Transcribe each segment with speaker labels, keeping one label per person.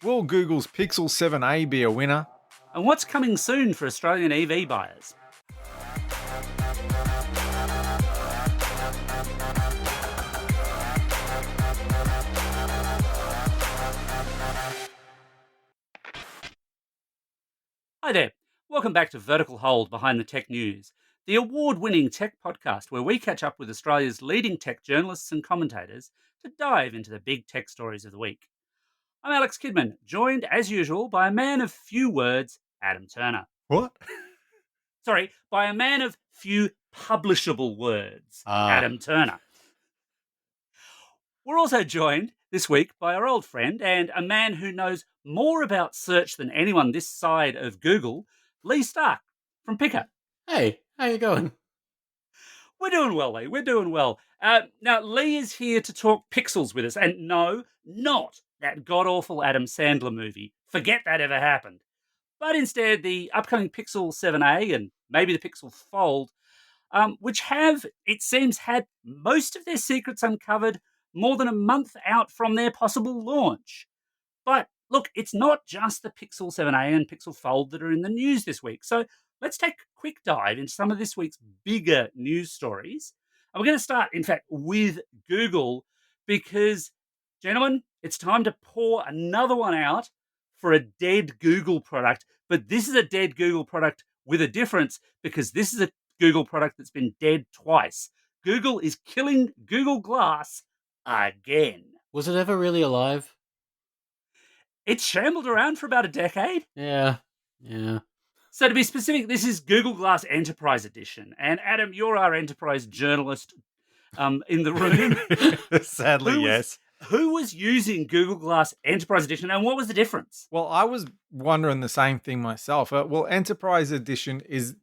Speaker 1: Will Google's Pixel 7a be a winner?
Speaker 2: And what's coming soon for Australian EV buyers? Hi there. Welcome back to Vertical Hold Behind the Tech News, the award-winning tech podcast where we catch up with Australia's leading tech journalists and commentators to dive into the big tech stories of the week. I'm Alex Kidman, joined as usual by a man of few words, Adam Turner.
Speaker 1: What?
Speaker 2: Sorry, by a man of few publishable words, Adam Turner. We're also joined this week by our old friend and a man who knows more about search than anyone this side of Google, Leigh Stark from Pickr.
Speaker 3: Hey, how you going?
Speaker 2: We're doing well, Leigh. We're doing well. Now, Leigh is here to talk pixels with us. And no, not that god-awful Adam Sandler movie. Forget that ever happened. But instead, the upcoming Pixel 7a and maybe the Pixel Fold, which have, it seems, had most of their secrets uncovered more than a month out from their possible launch. But look, it's not just the Pixel 7a and Pixel Fold that are in the news this week. So let's take a quick dive into some of this week's bigger news stories. And we're going to start, in fact, with Google because, gentlemen, it's time to pour another one out for a dead Google product. But this is a dead Google product with a difference because this is a Google product that's been dead twice. Google is killing Google Glass again.
Speaker 3: Was it ever really alive?
Speaker 2: It's shambled around for about a decade.
Speaker 3: Yeah.
Speaker 2: So to be specific, this is Google Glass Enterprise Edition. And Adam, you're our enterprise journalist in the room.
Speaker 1: Sadly, yes.
Speaker 2: Who was using Google Glass Enterprise Edition and what was the difference?
Speaker 1: Well, I was wondering the same thing myself. Well, Enterprise Edition is,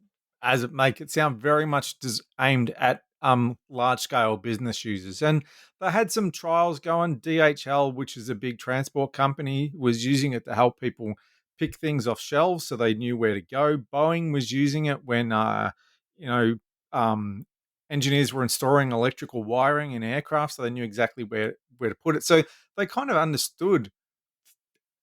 Speaker 1: as it make it sound, very much aimed at large-scale business users. And they had some trials going. DHL, which is a big transport company, was using it to help people pick things off shelves so they knew where to go. Boeing was using it when, engineers were installing electrical wiring in aircraft so they knew exactly where to put it. So they kind of understood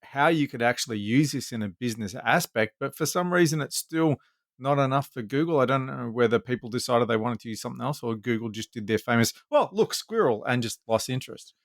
Speaker 1: how you could actually use this in a business aspect. But for some reason, it's still not enough for Google. I don't know whether people decided they wanted to use something else or Google just did their famous, well, look, squirrel, and just lost interest.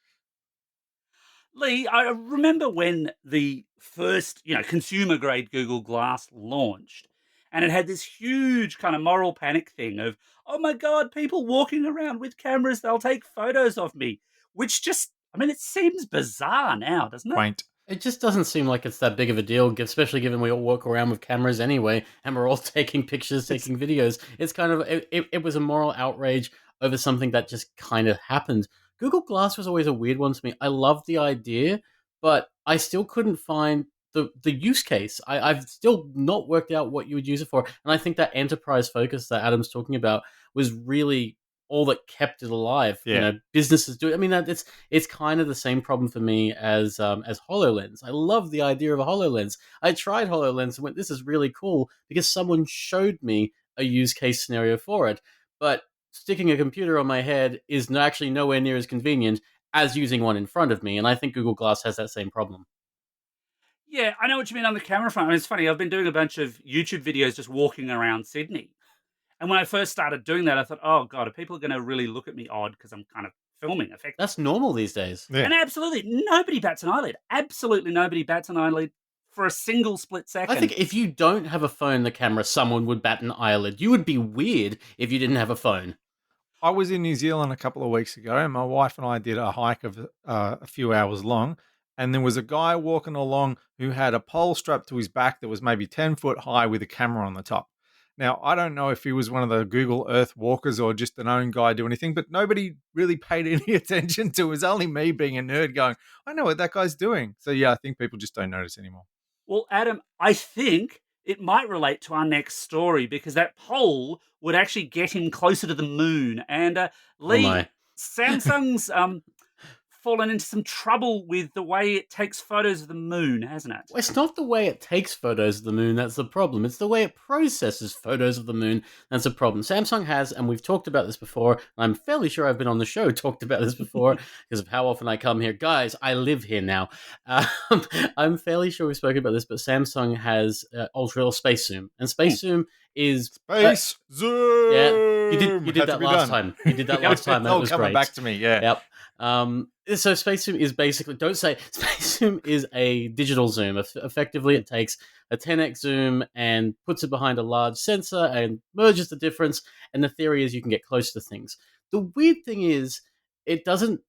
Speaker 2: Leigh, I remember when the first, consumer-grade Google Glass launched, and it had this huge kind of moral panic thing of, oh my God, people walking around with cameras, they'll take photos of me, which just, it seems bizarre now, doesn't it?
Speaker 1: Quaint.
Speaker 3: It just doesn't seem like it's that big of a deal, especially given we all walk around with cameras anyway, and we're all taking pictures, taking videos. It's kind of, it was a moral outrage over something that just kind of happened. Google Glass was always a weird one to me. I loved the idea, but I still couldn't find the use case. I've still not worked out what you would use it for. And I think that enterprise focus that Adam's talking about was really all that kept it alive.
Speaker 1: Yeah.
Speaker 3: Businesses do it. It's kind of the same problem for me as HoloLens. I love the idea of a HoloLens. I tried HoloLens and went, this is really cool because someone showed me a use case scenario for it. But sticking a computer on my head is actually nowhere near as convenient as using one in front of me. And I think Google Glass has that same problem.
Speaker 2: Yeah, I know what you mean on the camera front. It's funny, I've been doing a bunch of YouTube videos just walking around Sydney. And when I first started doing that, I thought, oh, God, are people going to really look at me odd because I'm kind of filming effectively?
Speaker 3: That's normal these days.
Speaker 1: Yeah.
Speaker 2: And absolutely, nobody bats an eyelid. Absolutely nobody bats an eyelid for a single split second.
Speaker 3: I think if you don't have a phone in the camera, someone would bat an eyelid. You would be weird if you didn't have a phone.
Speaker 1: I was in New Zealand a couple of weeks ago, and my wife and I did a hike of a few hours long. And there was a guy walking along who had a pole strapped to his back that was maybe 10 foot high with a camera on the top. Now, I don't know if he was one of the Google Earth walkers or just an own guy do anything, but nobody really paid any attention to it. It was only me being a nerd going, I know what that guy's doing. So, yeah, I think people just don't notice anymore.
Speaker 2: Well, Adam, I think it might relate to our next story because that pole would actually get him closer to the moon. And Leigh,
Speaker 3: my.
Speaker 2: Samsung's fallen into some trouble with the way it takes photos of the moon, hasn't it?
Speaker 3: Well, it's not the way it takes photos of the moon that's the problem. It's the way it processes photos of the moon that's a problem. Samsung has, and we've talked about this before. I'm fairly sure I've been on the show talked about this before because of how often I come here. Guys, I live here now. Um, I'm fairly sure we've spoken about this, but Samsung has ultra or space zoom, and space zoom is
Speaker 1: Space zoom.
Speaker 3: yeah. You did
Speaker 1: Had to
Speaker 3: that
Speaker 1: be
Speaker 3: last
Speaker 1: done.
Speaker 3: time. You did that last time.
Speaker 1: It's
Speaker 3: That
Speaker 1: all
Speaker 3: was
Speaker 1: coming
Speaker 3: great.
Speaker 1: back to me. Yeah.
Speaker 3: Yep. So space zoom is basically, don't say space zoom is a digital zoom. Effectively, it takes a 10x zoom and puts it behind a large sensor and merges the difference. And the theory is you can get close to things. The weird thing is it doesn't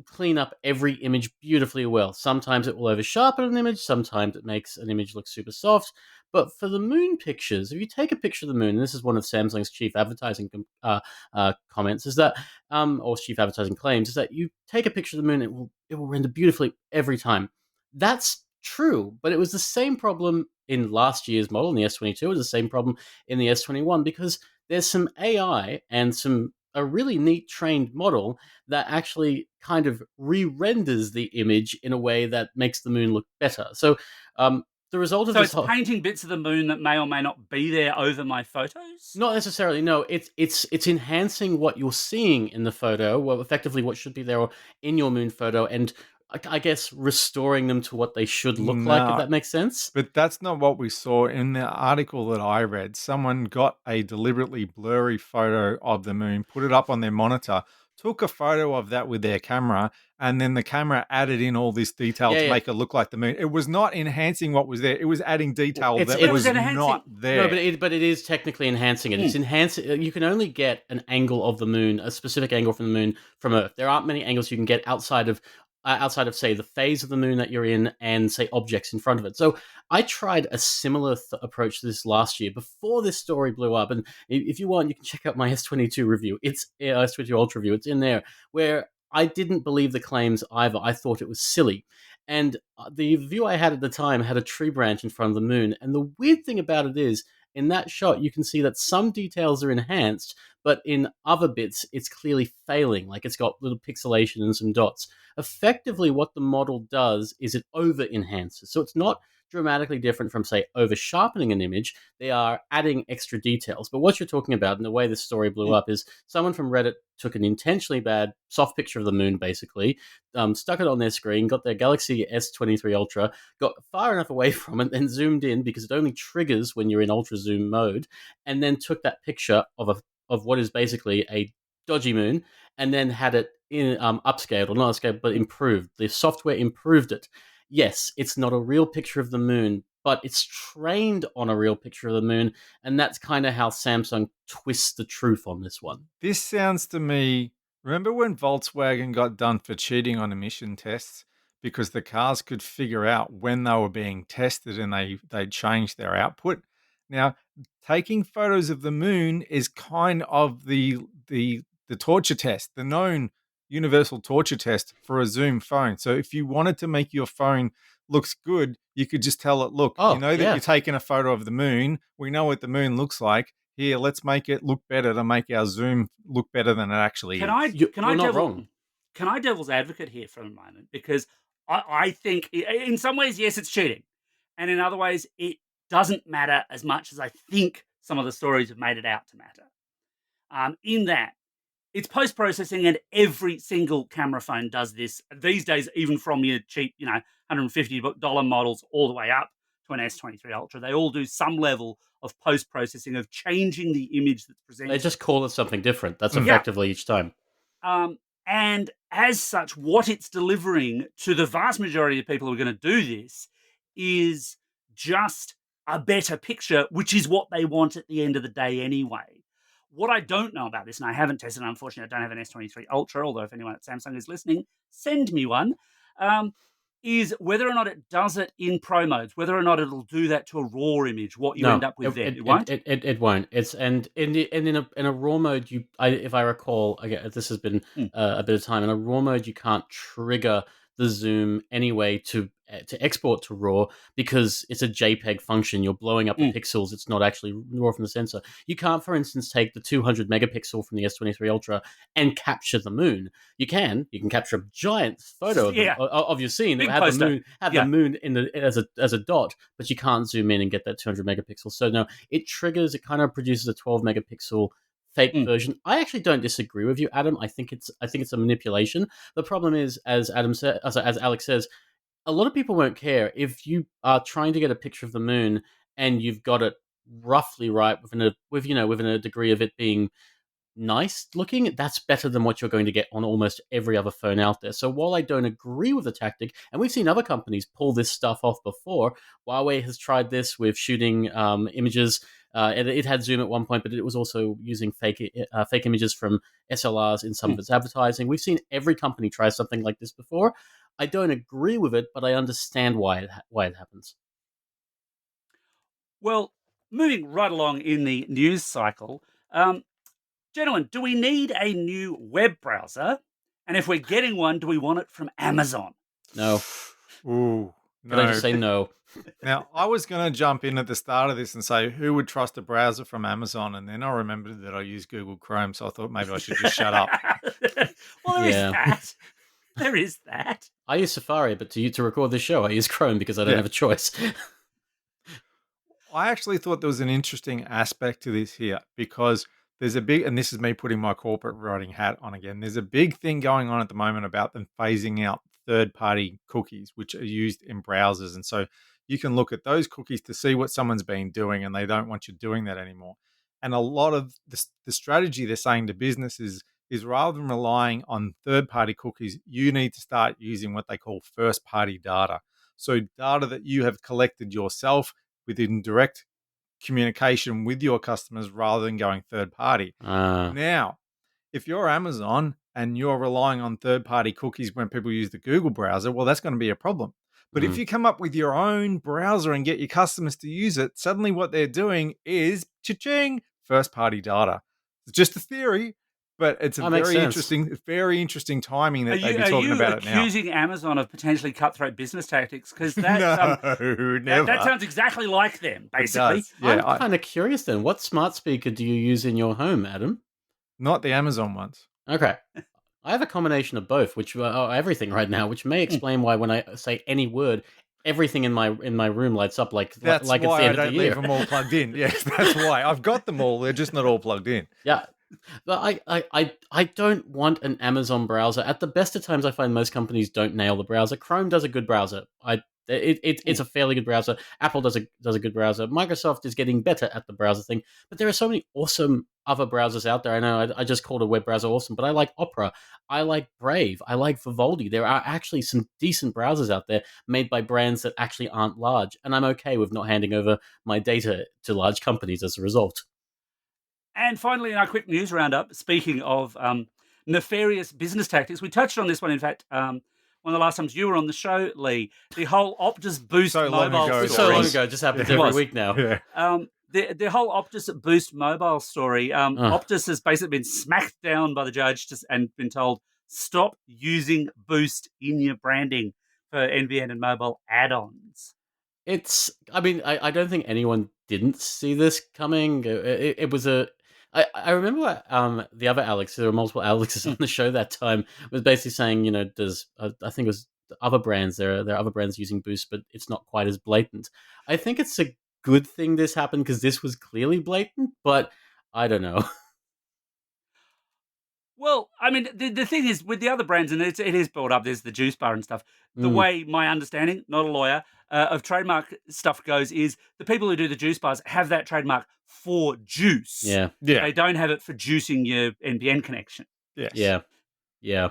Speaker 3: clean up every image beautifully well. Sometimes it will over sharpen an image. Sometimes it makes an image look super soft. But for the moon pictures, if you take a picture of the moon, and this is one of Samsung's chief advertising comments, is that or chief advertising claims, is that you take a picture of the moon, it will render beautifully every time. That's true, but it was the same problem in last year's model in the S22. It was the same problem in the S21 because there's some AI and a really neat trained model that actually kind of re-renders the image in a way that makes the moon look better. So the result of
Speaker 2: So
Speaker 3: this
Speaker 2: it's painting bits of the moon that may or may not be there over my photos?
Speaker 3: not necessarily. No, it's enhancing what you're seeing in the photo, well, effectively what should be there in your moon photo, and I guess restoring them to what they should look like, if
Speaker 1: No,
Speaker 3: that makes sense.
Speaker 1: but that's not what we saw in the article that I read. Someone got a deliberately blurry photo of the moon, put it up on their monitor, took a photo of that with their camera, and then the camera added in all this detail to
Speaker 3: Yeah.
Speaker 1: make it look like the moon. It was not enhancing what was there. It was adding detail
Speaker 3: It's-
Speaker 1: that
Speaker 3: it
Speaker 1: was
Speaker 2: was enhancing.
Speaker 1: not there.
Speaker 3: No, but it is technically enhancing it. It's enhancing. You can only get an angle of the moon, a specific angle from the moon from Earth. There aren't many angles you can get outside of say the phase of the moon that you're in and say objects in front of it. So I tried a similar approach to this last year before this story blew up. And if you want, you can check out my S22 review. It's S22 Ultra review. It's in there where I didn't believe the claims either. I thought it was silly. And the view I had at the time had a tree branch in front of the moon. And the weird thing about it is, in that shot, you can see that some details are enhanced, but in other bits, it's clearly failing. Like it's got little pixelation and some dots. Effectively, what the model does is it over enhances. So it's not dramatically different from, say, over sharpening an image. They are adding extra details. But what you're talking about, and the way this story blew up, is someone from Reddit took an intentionally bad soft picture of the moon, basically, stuck it on their screen, got their Galaxy S23 Ultra, got far enough away from it, then zoomed in because it only triggers when you're in ultra zoom mode, and then took that picture of what is basically a dodgy moon, and then had it in upscaled, or not upscaled, but improved. The software improved it. Yes, it's not a real picture of the moon, but it's trained on a real picture of the moon, and that's kind of how Samsung twists the truth on this one.
Speaker 1: This sounds to me. Remember when Volkswagen got done for cheating on emission tests because the cars could figure out when they were being tested and they changed their output? Now, taking photos of the moon is kind of the torture test, the known universal torture test for a Zoom phone. So if you wanted to make your phone looks good, you could just tell it, look, you
Speaker 3: Oh,
Speaker 1: know that
Speaker 3: yeah.
Speaker 1: you're taking a photo of the moon. We know what the moon looks like. Here, let's make it look better to make our Zoom look better than it actually
Speaker 2: Can
Speaker 1: is.
Speaker 2: I
Speaker 3: You're not wrong.
Speaker 2: Can I devil's advocate here for a moment? Because I think in some ways, yes, it's cheating. And in other ways, it doesn't matter as much as I think some of the stories have made it out to matter. In that, it's post-processing and every single camera phone does this. These days, even from your cheap, $150 models all the way up to an S23 Ultra, they all do some level of post-processing of changing the image that's presented.
Speaker 3: They just call it something different. That's
Speaker 1: Yeah.
Speaker 3: effectively each time.
Speaker 2: And as such, what it's delivering to the vast majority of people who are going to do this is just a better picture, which is what they want at the end of the day anyway. What I don't know about this, and I haven't tested, unfortunately, I don't have an S23 Ultra, although if anyone at Samsung is listening, send me one, is whether or not it does it in pro modes, whether or not it'll do that to a raw image, what you end up with there. It won't?
Speaker 3: It won't. It's and in a raw mode, if I recall, again, this has been a bit of time. In a raw mode, you can't trigger the zoom anyway to to export to RAW because it's a JPEG function. You're blowing up the pixels. It's not actually RAW from the sensor. You can't, for instance, take the 200 megapixel from the S23 Ultra and capture the moon. You can capture a giant photo of your scene.
Speaker 2: Big
Speaker 3: Have
Speaker 2: poster.
Speaker 3: the moon in the as a dot, but you can't zoom in and get that 200 megapixels. So no, it kind of produces a 12 megapixel fake version. I actually don't disagree with you, Adam. I think it's a manipulation. The problem is, as Alex says, a lot of people won't care if you are trying to get a picture of the moon and you've got it roughly right within a degree of it being nice looking. That's better than what you're going to get on almost every other phone out there. So while I don't agree with the tactic, and we've seen other companies pull this stuff off before, Huawei has tried this with shooting images. It had zoom at one point, but it was also using fake images from SLRs in some of its advertising. We've seen every company try something like this before. I don't agree with it, but I understand why it happens.
Speaker 2: Well, moving right along in the news cycle, gentlemen, do we need a new web browser? And if we're getting one, do we want it from Amazon?
Speaker 3: No.
Speaker 1: Ooh,
Speaker 3: Can I just say no?
Speaker 1: Now, I was going to jump in at the start of this and say, who would trust a browser from Amazon? And then I remembered that I use Google Chrome, so I thought maybe I should just shut up.
Speaker 2: Well, there is that. There is that.
Speaker 3: I use Safari, but to record this show, I use Chrome because I don't have a choice.
Speaker 1: I actually thought there was an interesting aspect to this here because there's a big, and this is me putting my corporate writing hat on again, there's a big thing going on at the moment about them phasing out third-party cookies, which are used in browsers. And so you can look at those cookies to see what someone's been doing, and they don't want you doing that anymore. And a lot of the strategy they're saying to businesses is rather than relying on third-party cookies, you need to start using what they call first-party data. So data that you have collected yourself within direct communication with your customers rather than going third-party. Now, if you're Amazon and you're relying on third-party cookies when people use the Google browser, well, that's going to be a problem. But if you come up with your own browser and get your customers to use it, suddenly what they're doing is cha-ching, first-party data. It's just a theory, but it's a very interesting timing that they'd be talking about it now.
Speaker 2: Are you accusing Amazon of potentially cutthroat business tactics? Because that,
Speaker 1: never.
Speaker 2: That sounds exactly like them, basically.
Speaker 3: Yeah, I'm kind of curious then. What smart speaker do you use in your home, Adam?
Speaker 1: Not the Amazon ones.
Speaker 3: Okay. I have a combination of both, which everything right now, which may explain why when I say any word, everything in my room lights up like it's the end of the year. That's why I don't
Speaker 1: leave them all plugged in. Yes, that's why. I've got them all. They're just not all plugged in.
Speaker 3: Yeah. But I don't want an Amazon browser. At the best of times, I find most companies don't nail the browser. Chrome does a good browser. It's a fairly good browser. Apple does a good browser. Microsoft is getting better at the browser thing. But there are so many awesome other browsers out there. I know I just called a web browser awesome, but I like Opera. I like Brave. I like Vivaldi. There are actually some decent browsers out there made by brands that actually aren't large. And I'm okay with not handing over my data to large companies as a result.
Speaker 2: And finally, in our quick news roundup, speaking of nefarious business tactics, we touched on this one, in fact, one of the last times you were on the show, Leigh, the whole Optus Boost mobile story.
Speaker 3: So long ago, it just happens every week now.
Speaker 1: Yeah.
Speaker 2: The whole Optus Boost mobile story, Optus has basically been smacked down by the judge and been told, stop using Boost in your branding for NBN and mobile add-ons.
Speaker 3: I don't think anyone didn't see this coming. It was I remember the other Alex, there were multiple Alexes on the show that time, was basically saying, I think it was other brands, there are other brands using Boost, but it's not quite as blatant. I think it's a good thing this happened because this was clearly blatant, but I don't know.
Speaker 2: Well, I mean, the thing is with the other brands, and it is brought up, there's the juice bar and stuff. The way my understanding, not a lawyer, of trademark stuff goes is the people who do the juice bars have that trademark for juice.
Speaker 3: Yeah.
Speaker 2: They don't have it for juicing your NBN connection.
Speaker 1: Yes.
Speaker 3: Yeah.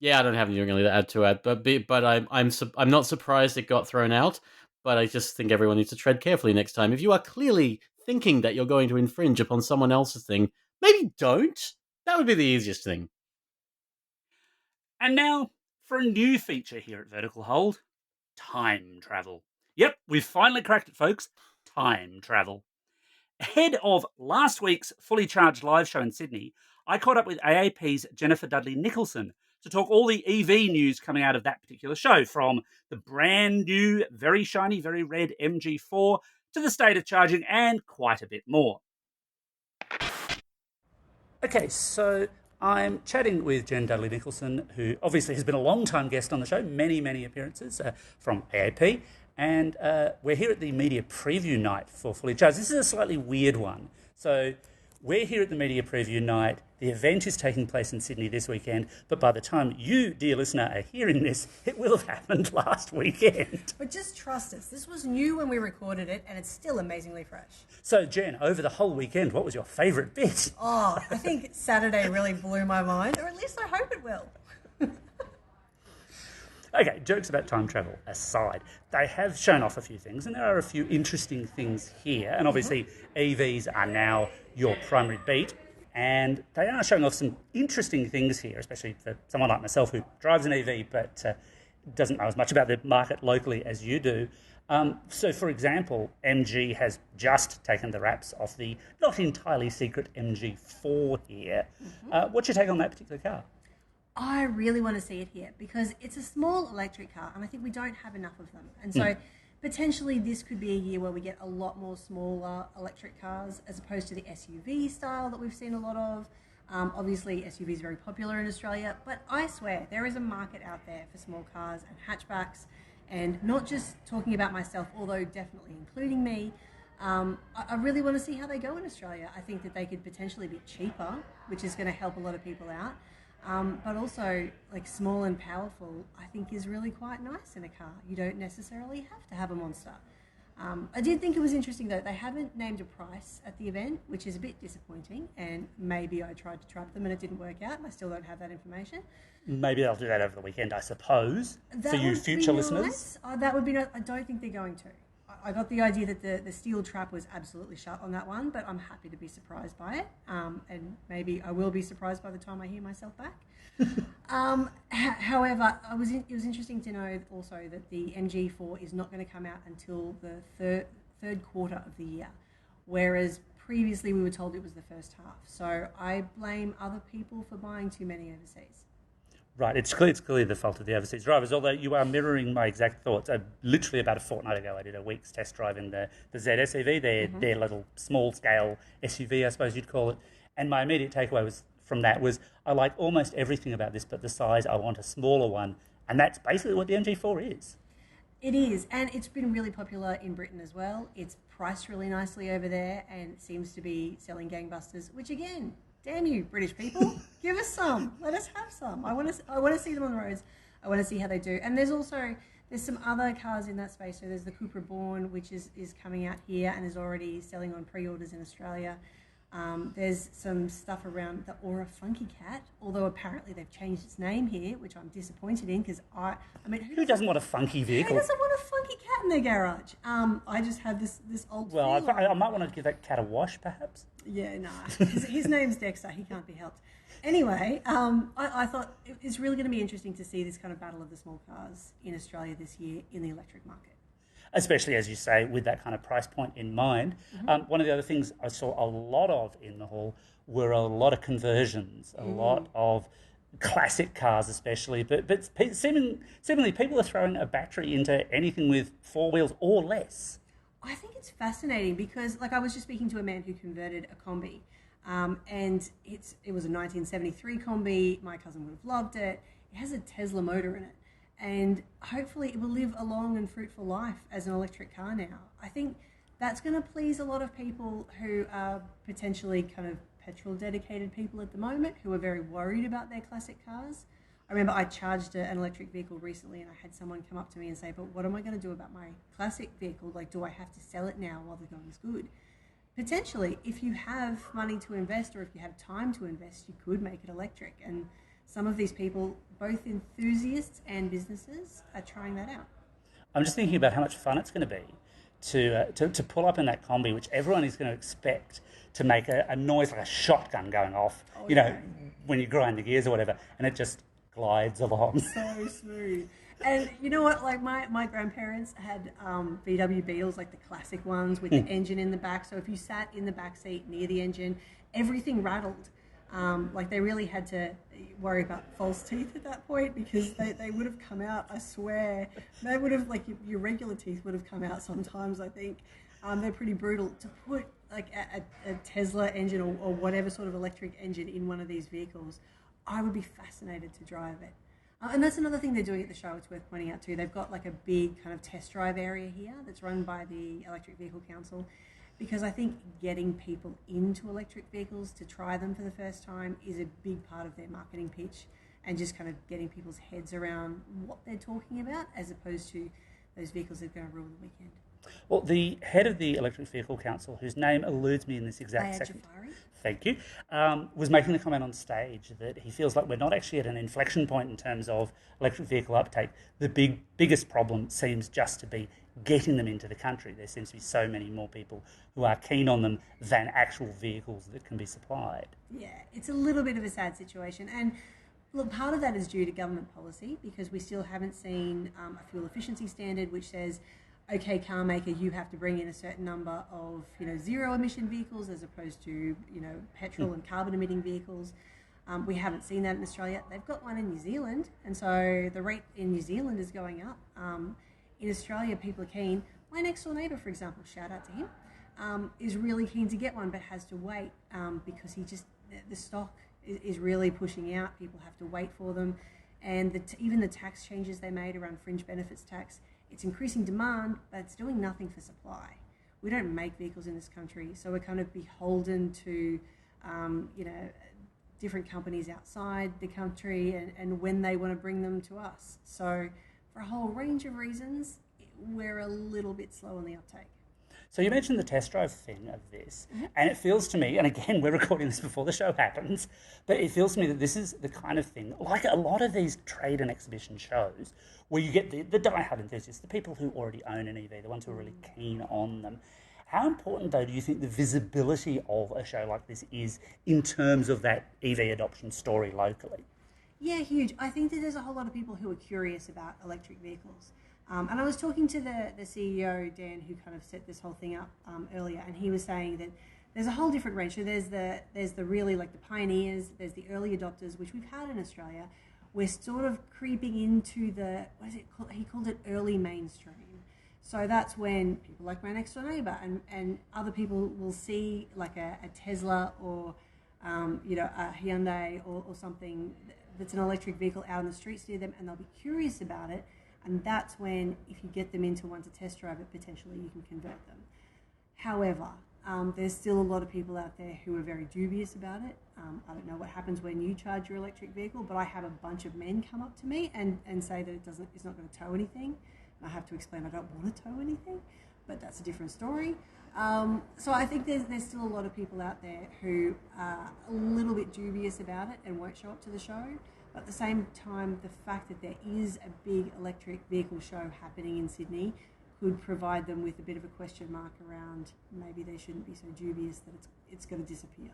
Speaker 3: I don't have anything really to add, but I'm not surprised it got thrown out. But I just think everyone needs to tread carefully next time. If you are clearly thinking that you're going to infringe upon someone else's thing, maybe don't. That would be the easiest thing.
Speaker 2: And now for a new feature here at Vertical Hold, time travel. Yep, we've finally cracked it, folks. Time travel. Ahead of last week's Fully Charged live show in Sydney, I caught up with AAP's Jennifer Dudley-Nicholson to talk all the EV news coming out of that particular show, from the brand new, very shiny, very red MG4 to the state of charging and quite a bit more. Okay, so I'm chatting with Jen Dudley-Nicholson, who obviously has been a long-time guest on the show, many appearances from AAP, and we're here at the media preview night for Fully Charged. This is a slightly weird one. So we're here at the media preview night. The event is taking place in Sydney this weekend, but by the time you, dear listener, are hearing this, it will have happened last weekend.
Speaker 4: But just trust us. This was new when we recorded it, and it's still amazingly fresh.
Speaker 2: So, Jen, over the whole weekend, what was your favourite bit?
Speaker 4: Oh, I think Saturday really blew my mind, or at least I hope it will.
Speaker 2: Okay, jokes about time travel aside, they have shown off a few things, and there are a few interesting things here. And obviously, EVs are now your primary beat, and they are showing off some interesting things here, especially for someone like myself who drives an EV but doesn't know as much about the market locally as you do. So, for example, MG has just taken the wraps off the not entirely secret MG4 here. What's your take on that particular car?
Speaker 4: I really want to see it here because it's a small electric car, and I think we don't have enough of them. And so potentially this could be a year where we get a lot more smaller electric cars as opposed to the SUV style that we've seen a lot of. Obviously, SUV is very popular in Australia, but I swear there is a market out there for small cars and hatchbacks, and not just talking about myself, although definitely including me. I really want to see how they go in Australia. I think that they could potentially be cheaper, which is going to help a lot of people out. But also, like, small and powerful, I think is really quite nice in a car. You don't necessarily have to have a monster. I did think it was interesting, though, they haven't named a price at the event, which is a bit disappointing, and maybe I tried to trap them and it didn't work out, and I still don't have that information.
Speaker 2: Maybe they'll do that over the weekend, I suppose, for you future listeners.
Speaker 4: That would be nice. I don't think they're going to. I got the idea that the steel trap was absolutely shut on that one, but I'm happy to be surprised by it. And maybe I will be surprised by the time I hear myself back. However, it was interesting to know also that the MG4 is not going to come out until the third quarter of the year, whereas previously we were told it was the first half. So I blame other people for buying too many overseas.
Speaker 2: Right, it's clearly the fault of the overseas drivers, although you are mirroring my exact thoughts. Literally about a fortnight ago, I did a week's test drive in the ZSEV, their little small-scale SUV, I suppose you'd call it, and my immediate takeaway from that was I like almost everything about this, but the size, I want a smaller one, and that's basically what the MG4 is.
Speaker 4: It is, and it's been really popular in Britain as well. It's priced really nicely over there, and it seems to be selling gangbusters, which again, damn you, British people, give us some. Let us have some. I want to see them on the roads. I want to see how they do. And there's some other cars in that space. So there's the Cupra Born, which is coming out here and is already selling on pre-orders in Australia. There's some stuff around the Aura Funky Cat, although apparently they've changed its name here, which I'm disappointed in because I mean,
Speaker 2: who doesn't want a funky vehicle?
Speaker 4: Who doesn't want a funky cat in their garage? I just have this old.
Speaker 2: Well, I might want to give that cat a wash, perhaps.
Speaker 4: Yeah, no. His name's Dexter. He can't be helped. Anyway, I thought it's really going to be interesting to see this kind of battle of the small cars in Australia this year in the electric market.
Speaker 2: Especially, as you say, with that kind of price point in mind. One of the other things I saw a lot of in the hall were a lot of conversions, a lot of classic cars especially, but seemingly people are throwing a battery into anything with four wheels or less.
Speaker 4: I think it's fascinating because, like, I was just speaking to a man who converted a Kombi, and it was a 1973 Kombi. My cousin would have loved it. It has a Tesla motor in it, and hopefully it will live a long and fruitful life as an electric car now. I think that's going to please a lot of people who are potentially kind of petrol-dedicated people at the moment who are very worried about their classic cars. I remember I charged an electric vehicle recently and I had someone come up to me and say, but what am I going to do about my classic vehicle? Like, do I have to sell it now while the going's good? Potentially, if you have money to invest or if you have time to invest, you could make it electric. And some of these people, both enthusiasts and businesses, are trying that out.
Speaker 2: I'm just thinking about how much fun it's going to be to pull up in that Kombi, which everyone is going to expect to make a noise like a shotgun going off, when you grind the gears or whatever, and it just glides along.
Speaker 4: So smooth. And you know what, like my grandparents had VW Beetles, like the classic ones with the engine in the back. So if you sat in the back seat near the engine, everything rattled. Like they really had to worry about false teeth at that point because they would have come out, I swear. They would have, like your regular teeth would have come out sometimes, I think. They're pretty brutal. To put like a Tesla engine or whatever sort of electric engine in one of these vehicles, I would be fascinated to drive it. And that's another thing they're doing at the show, it's worth pointing out too. They've got like a big kind of test drive area here that's run by the Electric Vehicle Council, because I think getting people into electric vehicles to try them for the first time is a big part of their marketing pitch, and just kind of getting people's heads around what they're talking about as opposed to those vehicles that are going to rule the weekend.
Speaker 2: Well, the head of the Electric Vehicle Council, whose name eludes me in this exact
Speaker 4: Leigh
Speaker 2: second,
Speaker 4: Jafari.
Speaker 2: thank you, was making the comment on stage that he feels like we're not actually at an inflection point in terms of electric vehicle uptake. The biggest problem seems just to be getting them into the country. There seems to be so many more people who are keen on them than actual vehicles that can be supplied.
Speaker 4: Yeah, it's a little bit of a sad situation. And look, part of that is due to government policy, because we still haven't seen a fuel efficiency standard which says, okay, car maker, you have to bring in a certain number of zero emission vehicles as opposed to petrol and carbon emitting vehicles. We haven't seen that in Australia. They've got one in New Zealand, and so the rate in New Zealand is going up. In Australia, people are keen. My next door neighbour, for example, shout out to him, is really keen to get one but has to wait because the stock is really pushing out. People have to wait for them, and even the tax changes they made around fringe benefits tax, it's increasing demand, but it's doing nothing for supply. We don't make vehicles in this country, so we're kind of beholden to, different companies outside the country and when they want to bring them to us. So for a whole range of reasons, we're a little bit slow on the uptake.
Speaker 2: So you mentioned the test drive thing of this, and it feels to me, and again, we're recording this before the show happens, but it feels to me that this is the kind of thing, like a lot of these trade and exhibition shows, where you get the die-hard enthusiasts, the people who already own an EV, the ones who are really keen on them. How important, though, do you think the visibility of a show like this is in terms of that EV adoption story locally?
Speaker 4: Yeah, huge. I think that there's a whole lot of people who are curious about electric vehicles. And I was talking to the CEO, Dan, who kind of set this whole thing up earlier, and he was saying that there's a whole different range. So there's the really like the pioneers, there's the early adopters, which we've had in Australia. We're sort of creeping into he called it early mainstream. So that's when people like my next door neighbour and other people will see like a Tesla or a Hyundai or something that's an electric vehicle out on the streets near them, and they'll be curious about it. And that's when, if you get them into one to test drive it, potentially you can convert them. However, there's still a lot of people out there who are very dubious about it. I don't know what happens when you charge your electric vehicle, but I have a bunch of men come up to me and say that it's not going to tow anything. And I have to explain I don't want to tow anything, but that's a different story. So I think there's still a lot of people out there who are a little bit dubious about it and won't show up to the show. But at the same time, the fact that there is a big electric vehicle show happening in Sydney could provide them with a bit of a question mark around maybe they shouldn't be so dubious that it's going to disappear.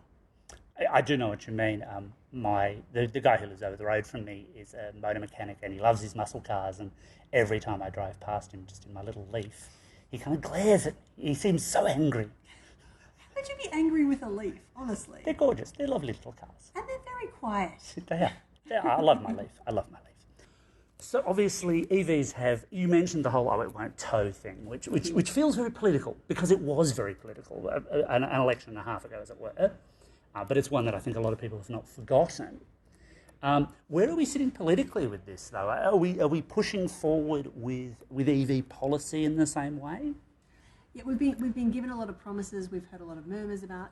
Speaker 2: I do know what you mean. The guy who lives over the road from me is a motor mechanic, and he loves his muscle cars, and every time I drive past him just in my little Leaf, he kind of glares at me. He seems so angry.
Speaker 4: How would you be angry with a Leaf, honestly?
Speaker 2: They're gorgeous. They're lovely little cars.
Speaker 4: And they're very quiet.
Speaker 2: They are. I love my Leaf. I love my Leaf. So obviously EVs have, you mentioned the whole it won't tow thing, which feels very political, because it was very political, an election and a half ago, as it were. But it's one that I think a lot of people have not forgotten. Where are we sitting politically with this, though? Are we pushing forward with EV policy in the same way?
Speaker 4: Yeah, we've been given a lot of promises. We've heard a lot of murmurs about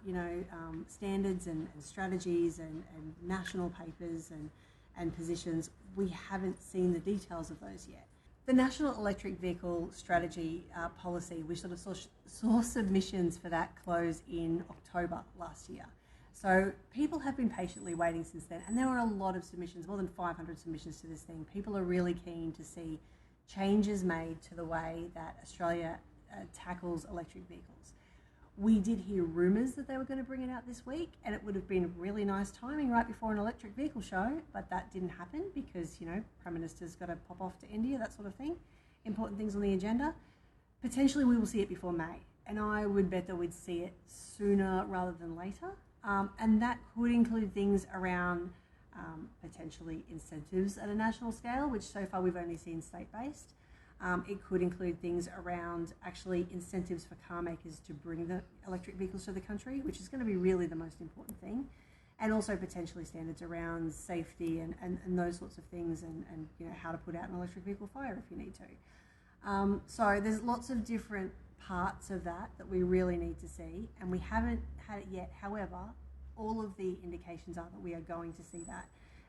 Speaker 4: standards and strategies and national papers and positions. We haven't seen the details of those yet. The National Electric Vehicle Strategy policy, we sort of saw submissions for that close in October last year. So people have been patiently waiting since then, and there were a lot of submissions, more than 500 submissions to this thing. People are really keen to see changes made to the way that Australia tackles electric vehicles. We did hear rumours that they were going to bring it out this week, and it would have been really nice timing right before an electric vehicle show, but that didn't happen because, Prime Minister's got to pop off to India, that sort of thing. Important things on the agenda. Potentially we will see it before May, and I would bet that we'd see it sooner rather than later. And that could include things around potentially incentives at a national scale, which so far we've only seen state-based. It could include things around actually incentives for car makers to bring the electric vehicles to the country, which is going to be really the most important thing. And also potentially standards around safety and those sorts of things, and how to put out an electric vehicle fire if you need to. So there's lots of different parts of that we really need to see, and we haven't had it yet. However, all of the indications are that we are going to see that.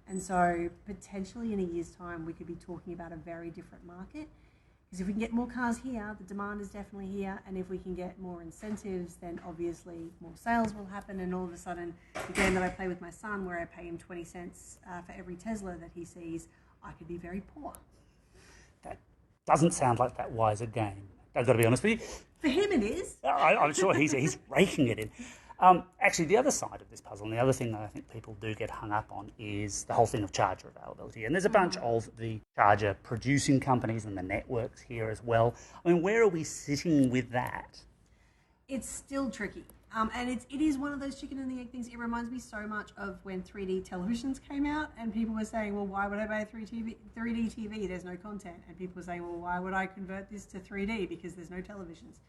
Speaker 4: And so potentially in a year's time, we could be talking about a very different market. Because if we can get more cars here, the demand is definitely here. And if we can get more incentives, then obviously more sales will happen. And all of a sudden, the game that I play with my son, where I pay him 20 cents for every Tesla that he sees, I could be very poor.
Speaker 2: That doesn't sound like that wise a game. I've got to be honest with you.
Speaker 4: For him it is.
Speaker 2: I'm sure he's raking it in. Actually, the other side of this puzzle, and the other thing that I think people do get hung up on, is the whole thing of charger availability. And there's a bunch of the charger producing companies and the networks here as well. I mean, where are we sitting with that?
Speaker 4: It's still tricky. And it is one of those chicken and the egg things. It reminds me so much of when 3D televisions came out and people were saying, well, why would I buy a 3D TV? There's no content. And people were saying, well, why would I convert this to 3D? Because there's no televisions.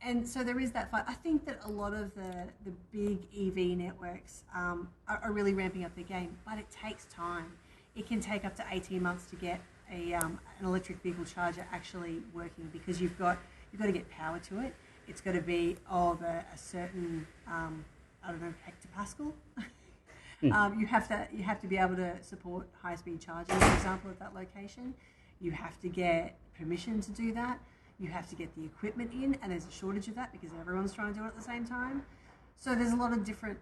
Speaker 4: And so there is that fight. I think that a lot of the big EV networks are really ramping up their game, but it takes time. It can take up to 18 months to get an electric vehicle charger actually working, because you've got to get power to it. It's got to be of a certain, hectopascal. You have to be able to support high-speed charging, for example, at that location. You have to get permission to do that. You have to get the equipment in, and there's a shortage of that because everyone's trying to do it at the same time. So there's a lot of different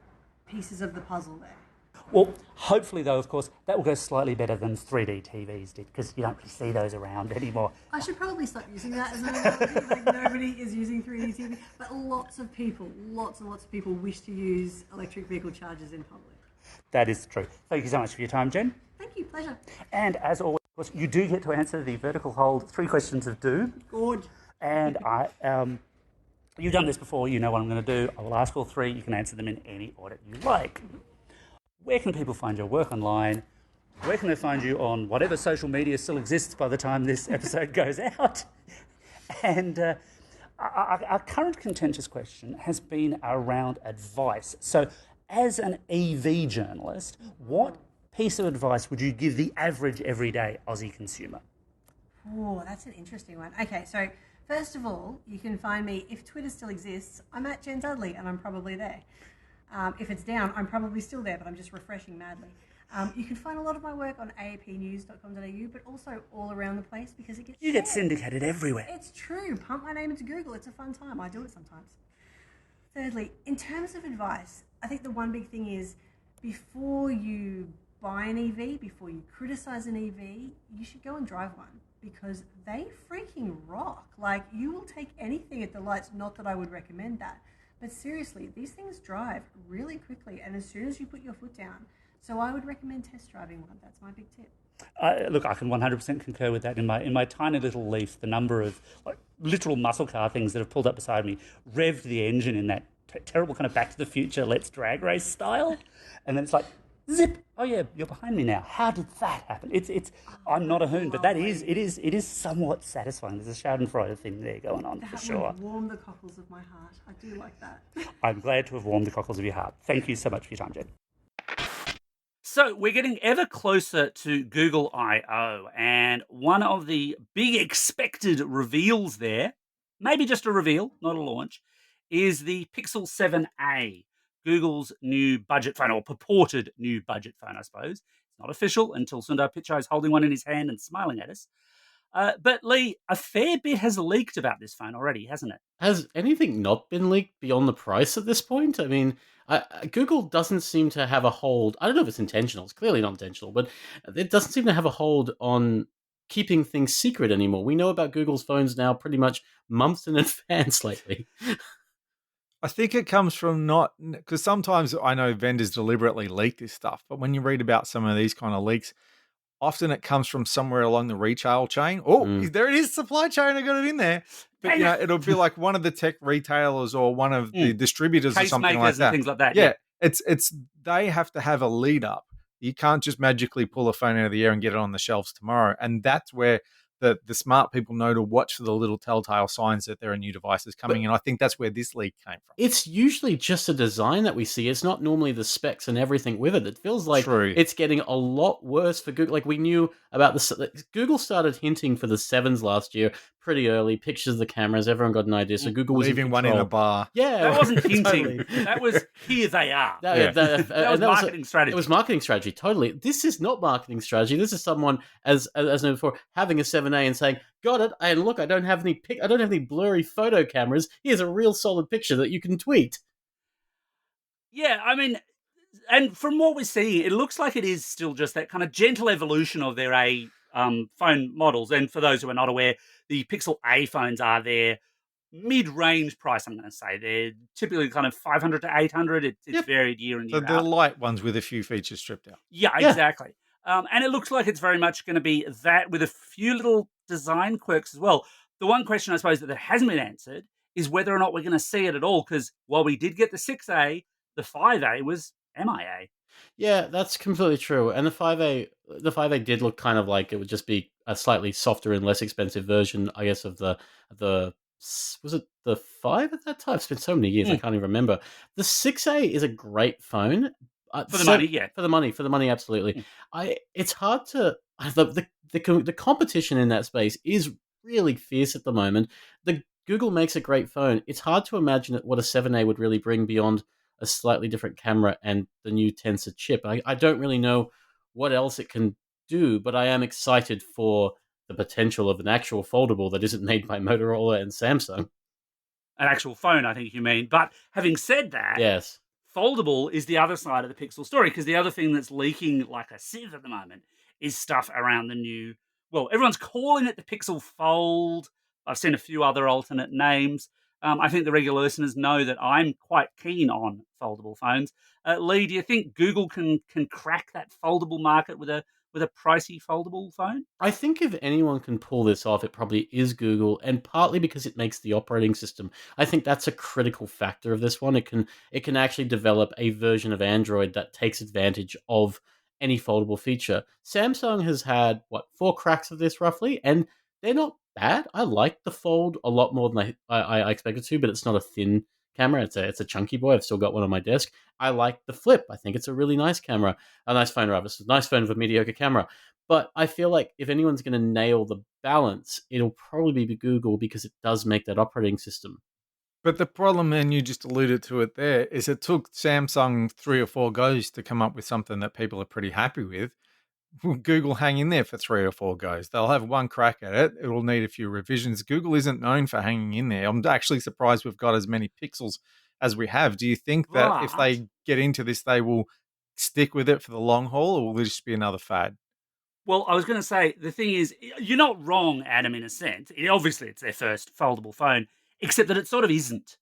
Speaker 4: pieces of the puzzle there.
Speaker 2: Well, hopefully, though, of course, that will go slightly better than 3D TVs did, because you don't really see those around anymore.
Speaker 4: I should probably stop using that as an analogy. Like, nobody is using 3D TV, but lots and lots of people wish to use electric vehicle chargers in public.
Speaker 2: That is true. Thank you so much for your time, Jen.
Speaker 4: Thank you, pleasure.
Speaker 2: And as always, of course, you do get to answer the vertical hold 3 questions of doom.
Speaker 4: Good.
Speaker 2: And you've done this before, you know what I'm going to do. I will ask all 3. You can answer them in any order you like. Where can people find your work online? Where can they find you on whatever social media still exists by the time this episode goes out? And our current contentious question has been around advice. So as an EV journalist, what piece of advice would you give the average everyday Aussie consumer?
Speaker 4: Oh, that's an interesting one. Okay, so first of all, you can find me, if Twitter still exists, I'm at Jen Dudley, and I'm probably there. If it's down, I'm probably still there, but I'm just refreshing madly. You can find a lot of my work on aapnews.com.au, but also all around the place, because it gets
Speaker 2: You get syndicated everywhere.
Speaker 4: It's true. Pump my name into Google. It's a fun time. I do it sometimes. Thirdly, in terms of advice, I think the one big thing is, before you buy an EV, before you criticize an EV, you should go and drive one, because they freaking rock. Like, you will take anything at the lights. Not that I would recommend that, but seriously, these things drive really quickly, and as soon as you put your foot down. So I would recommend test driving one. That's my big tip.
Speaker 2: Look, I can 100% concur with that. In my tiny little Leaf, the number of literal muscle car things that have pulled up beside me, revved the engine in that terrible kind of Back to the Future Let's Drag Race style, and then it's like, zip! Oh yeah, you're behind me now. How did that happen? It's. I'm not a hoon, but it is somewhat satisfying. There's a Schadenfreude thing there going on for sure.
Speaker 4: That would warm the cockles of my heart. I do like that.
Speaker 2: I'm glad to have warmed the cockles of your heart. Thank you so much for your time, Jen.
Speaker 5: So we're getting ever closer to Google I/O, and one of the big expected reveals there, maybe just a reveal, not a launch, is the Pixel 7a, Google's new budget phone, or purported new budget phone, I suppose. It's not official until Sundar Pichai is holding one in his hand and smiling at us. But Leigh, a fair bit has leaked about this phone already, hasn't it?
Speaker 3: Has anything not been leaked beyond the price at this point? I mean, Google doesn't seem to have a hold. I don't know if it's intentional. It's clearly not intentional, but it doesn't seem to have a hold on keeping things secret anymore. We know about Google's phones now pretty much months in advance lately.
Speaker 1: I think it comes from not, because sometimes I know vendors deliberately leak this stuff, but when you read about some of these kind of leaks, often it comes from somewhere along the retail chain. Oh, there it is, supply chain, I got it in there. But it'll be like one of the tech retailers or one of the distributors or something like that.
Speaker 5: And things like that.
Speaker 1: Yeah. it's they have to have a lead up. You can't just magically pull a phone out of the air and get it on the shelves tomorrow. And that's where the smart people know to watch for the little telltale signs that there are new devices coming. And I think that's where this leak came from.
Speaker 3: It's usually just a design that we see. It's not normally the specs and everything with it. It feels like
Speaker 1: True.
Speaker 3: it's getting a lot worse for Google. Like we knew about Google started hinting for the 7s last year pretty early. Pictures of the cameras, everyone got an idea. So Google was
Speaker 1: Leaving
Speaker 3: in
Speaker 1: one in
Speaker 3: control.
Speaker 1: a bar.
Speaker 3: Yeah,
Speaker 2: That wasn't hinting.
Speaker 3: totally.
Speaker 2: That was here they are.
Speaker 3: That
Speaker 2: That was marketing strategy.
Speaker 3: It was marketing strategy, totally. This is not marketing strategy. This is someone, as noted before, having a 7A and saying, "Got it. And look, I don't have any blurry photo cameras. Here's a real solid picture that you can tweet."
Speaker 2: Yeah, I mean, and from what we're seeing, it looks like it is still just that kind of gentle evolution of their phone models. And for those who are not aware, the Pixel A phones are their mid-range price, I'm going to say. They're typically kind of 500 to 800. It's
Speaker 3: Yep.
Speaker 2: varied year in,
Speaker 1: So
Speaker 2: year
Speaker 1: the
Speaker 2: out.
Speaker 1: light ones with a few features stripped out.
Speaker 2: Yeah,
Speaker 3: Yeah.
Speaker 2: exactly. And it looks like it's very much going to be that with a few little design quirks as well. The one question, I suppose, that hasn't been answered is whether or not we're going to see it at all. Because while we did get the 6A, the 5A was MIA.
Speaker 3: Yeah, that's completely true. And the 5A did look kind of like it would just be a slightly softer and less expensive version, I guess, of the was it the 5 at that time? It's been so many years, I can't even remember. The 6A is a great phone.
Speaker 2: For the money, yeah.
Speaker 3: For the money, absolutely.
Speaker 2: Mm.
Speaker 3: It's hard to the competition in that space is really fierce at the moment. The Google makes a great phone. It's hard to imagine what a 7A would really bring beyond a slightly different camera and the new Tensor chip. I don't really know what else it can do, but I am excited for the potential of an actual foldable that isn't made by Motorola and Samsung.
Speaker 2: An actual phone, I think you mean. But having said that,
Speaker 3: Yes.
Speaker 2: foldable is the other side of the Pixel story, because the other thing that's leaking like a sieve at the moment is stuff around the new. Well, everyone's calling it the Pixel Fold. I've seen a few other alternate names. I think the regular listeners know that I'm quite keen on foldable phones. Leigh, do you think Google can crack that foldable market with a pricey foldable phone?
Speaker 3: I think if anyone can pull this off, it probably is Google, and partly because it makes the operating system. I think that's a critical factor of this one. It can actually develop a version of Android that takes advantage of any foldable feature. Samsung has had 4 cracks of this roughly, and they're not bad. I like the Fold a lot more than I expected to, but it's not a thin camera. It's a chunky boy. I've still got one on my desk. I like the Flip. I think it's a really nice camera. A nice phone, rather. It's a nice phone with a mediocre camera. But I feel like if anyone's going to nail the balance, it'll probably be Google because it does make that operating system.
Speaker 1: But the problem, and you just alluded to it there, is it took Samsung 3 or 4 goes to come up with something that people are pretty happy with. Will Google hang in there for 3 or 4 goes? They'll have one crack at it. It will need a few revisions. Google isn't known for hanging in there. I'm actually surprised we've got as many Pixels as we have. Do you think that if they get into this, they will stick with it for the long haul, or will this just be another fad?
Speaker 2: Well, I was going to say, the thing is, you're not wrong, Adam, in a sense. Obviously, it's their first foldable phone, except that it sort of isn't.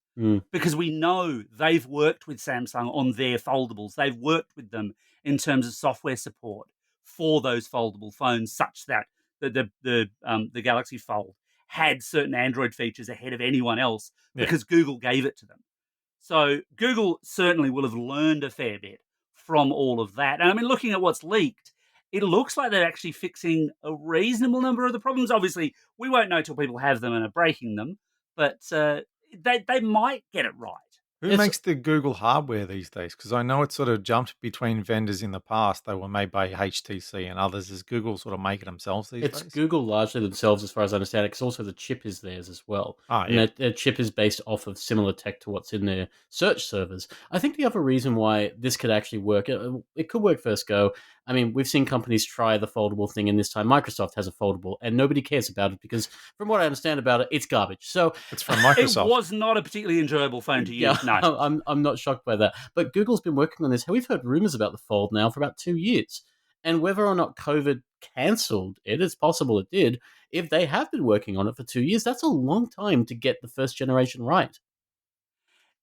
Speaker 2: Because we know they've worked with Samsung on their foldables. They've worked with them in terms of software support for those foldable phones, such that the Galaxy Fold had certain Android features ahead of anyone else because Google gave it to them. So Google certainly will have learned a fair bit from all of that. And I mean, looking at what's leaked, it looks like they're actually fixing a reasonable number of the problems. Obviously, we won't know till people have them and are breaking them, but they might get it right.
Speaker 1: Who makes the Google hardware these days? Because I know it sort of jumped between vendors in the past. They were made by HTC and others. Is Google sort of making themselves these
Speaker 3: It's
Speaker 1: days?
Speaker 3: Google largely themselves, as far as I understand it, because also the chip is theirs as well. And their chip is based off of similar tech to what's in their search servers. I think the other reason why this could actually work, it could work first go. I mean, we've seen companies try the foldable thing, and this time Microsoft has a foldable, and nobody cares about it because, from what I understand about it, it's garbage. So
Speaker 1: it's from Microsoft.
Speaker 2: It was not a particularly enjoyable phone to use.
Speaker 3: Yeah,
Speaker 2: no,
Speaker 3: I'm not shocked by that. But Google's been working on this. We've heard rumors about the Fold now for about 2 years, and whether or not COVID cancelled it, it's possible it did. If they have been working on it for 2 years, that's a long time to get the first generation right.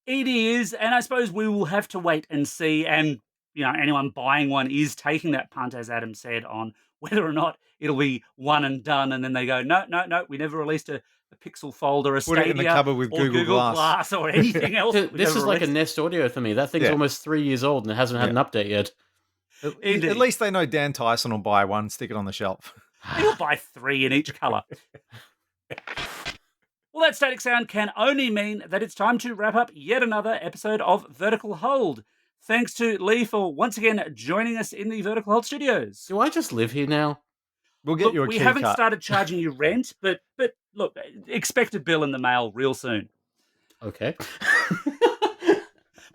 Speaker 2: It is, and I suppose we will have to wait and see. And anyone buying one is taking that punt, as Adam said, on whether or not it'll be one and done, and then they go, no, we never released a Pixel Fold or a
Speaker 1: Put it in the
Speaker 2: Stadia
Speaker 1: cupboard with
Speaker 2: or
Speaker 1: Google Glass.
Speaker 2: or anything else. that we've
Speaker 3: This
Speaker 2: ever
Speaker 3: is like a
Speaker 2: released.
Speaker 3: Nest Audio for me. That thing's
Speaker 1: Yeah.
Speaker 3: almost 3 years old and it hasn't had an update yet.
Speaker 2: Indeed.
Speaker 1: At least they know Dan Tyson will buy one, stick it on the shelf.
Speaker 2: You'll buy 3 in each colour. Well, that static sound can only mean that it's time to wrap up yet another episode of Vertical Hold. Thanks to Leigh for once again joining us in the Vertical Hold studios.
Speaker 3: Do I just live here now?
Speaker 1: We'll get
Speaker 2: Look,
Speaker 1: you a
Speaker 2: we
Speaker 1: key
Speaker 2: haven't
Speaker 1: cut.
Speaker 2: started charging you rent, but look, expect a bill in the mail real soon.
Speaker 3: Okay.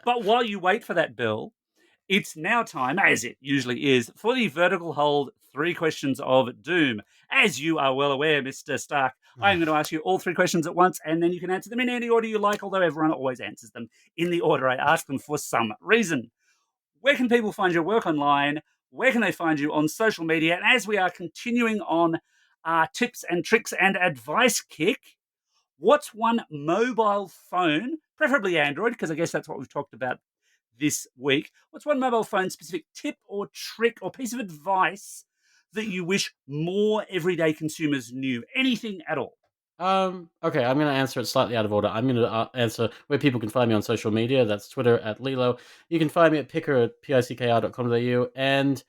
Speaker 2: But while you wait for that bill, it's now time, as it usually is, for the Vertical Hold 3 questions of doom. As you are well aware, Mr. Stark, I'm going to ask you all 3 questions at once, and then you can answer them in any order you like, although everyone always answers them in the order I ask them for some reason. Where can people find your work online? Where can they find you on social media? And as we are continuing on our tips and tricks and advice kick, what's one mobile phone, preferably Android, because I guess that's what we've talked about this week. What's one mobile phone specific tip or trick or piece of advice that you wish more everyday consumers knew? Anything at all?
Speaker 3: Okay, I'm going to answer it slightly out of order. I'm going to answer where people can find me on social media. That's Twitter at Lilo. You can find me at Pickr at pickr.com.au. And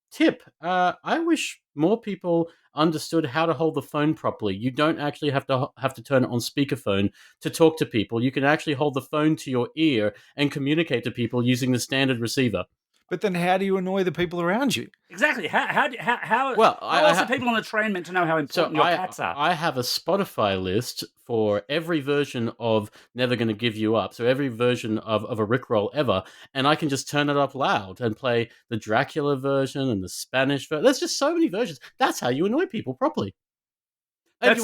Speaker 3: tip, I wish more people understood how to hold the phone properly. You don't actually have to turn it on speakerphone to talk to people. You can actually hold the phone to your ear and communicate to people using the standard receiver.
Speaker 1: But then how do you annoy the people around you?
Speaker 2: Exactly. How
Speaker 3: Well,
Speaker 2: else are people on the train meant to know how important your cats are?
Speaker 3: I have a Spotify list for every version of Never Gonna Give You Up, so every version of a Rickroll ever, and I can just turn it up loud and play the Dracula version and the Spanish version. There's just so many versions. That's how you annoy people properly.
Speaker 2: That's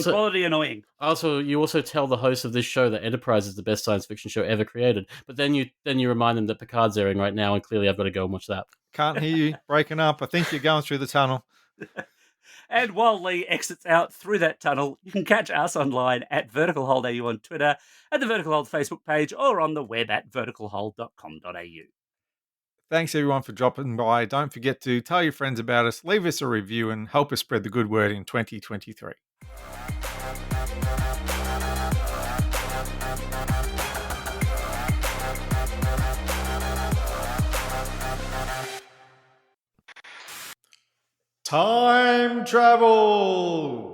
Speaker 2: quality annoying.
Speaker 3: Also, you also tell the host of this show that Enterprise is the best science fiction show ever created, but then you remind them that Picard's airing right now, and clearly I've got to go and watch that.
Speaker 1: Can't hear you. Breaking up. I think you're going through the tunnel.
Speaker 2: And while Leigh exits out through that tunnel, you can catch us online at Vertical Hold AU on Twitter, at the Vertical Hold Facebook page, or on the web at verticalhold.com.au.
Speaker 1: Thanks, everyone, for dropping by. Don't forget to tell your friends about us, leave us a review, and help us spread the good word in 2023. Time travel!